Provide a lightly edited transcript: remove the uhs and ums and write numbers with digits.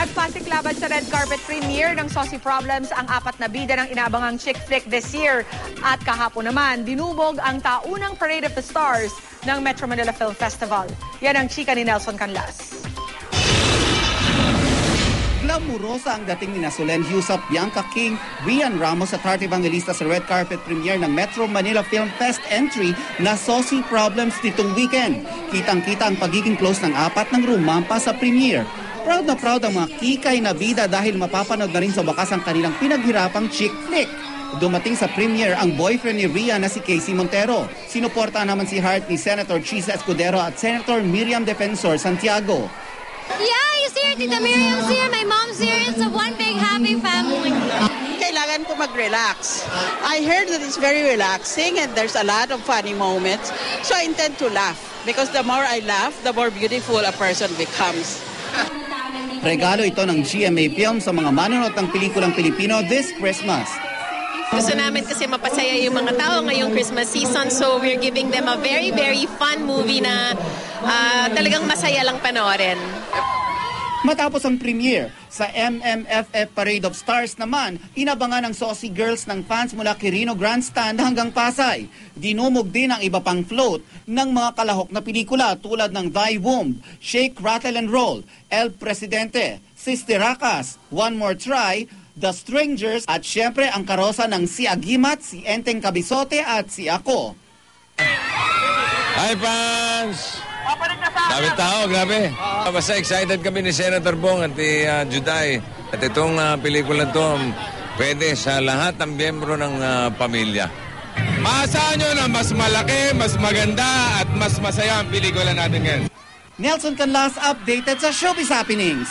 Nagpasiklabad sa red carpet premiere ng Saucy Problems ang 4 na bida ng inaabangang chick flick this year. At kahapon naman, dinubog ang taunang Parade of the Stars ng Metro Manila Film Festival. Yan ang chika ni Nelson Canlas. Glamurosa ang dating ni Solen Husap, Bianca King, Rian Ramos at Heart Evangelista sa red carpet premiere ng Metro Manila Film Fest entry na Saucy Problems nitong weekend. Kitang-kita ang pagiging close ng 4 ng rumampa sa premiere. Proud na proud ang mga kikay na bida dahil mapapanood na rin sa wakas ang kanilang pinaghirapang chick flick. Dumating sa premiere ang boyfriend ni Rian na si Casey Montero. Sinuporta naman si Heart ni Senator Chisa Escudero at Senator Miriam Defensor Santiago. Yeah, you see her, Tita Miriam's here, my mom's here. It's a one big happy family. Kailangan ko mag-relax. I heard that it's very relaxing and there's a lot of funny moments. So I intend to laugh because the more I laugh, the more beautiful a person becomes. Regalo ito ng GMA Film sa mga manonood ng pelikulang Pilipino this Christmas. Gusto namin kasi mapasaya yung mga tao ngayong Christmas season, so we're giving them a very, very fun movie na talagang masaya lang panoorin. Matapos ang premiere, sa MMFF Parade of Stars naman, inabangan ng Saucy Girls ng fans mula Quirino Grandstand hanggang Pasay. Dinumog din ang iba pang float ng mga kalahok na pelikula tulad ng Thy Womb, Shake, Rattle and Roll, El Presidente, Sister Racas, One More Try, The Strangers at syempre ang karosa ng Si Agimat, Si Enteng Kabisote at Si Ako. Hi fans! Dami tao, grabe. Basta excited kami ni Senator Bong at ni Juday. At itong pelikula to, pwede sa lahat ng miyembro ng pamilya. Maasahan nyo na mas malaki, mas maganda at mas masaya ang pelikula natin ngayon. Nelson Canlas updated sa Showbiz Happenings.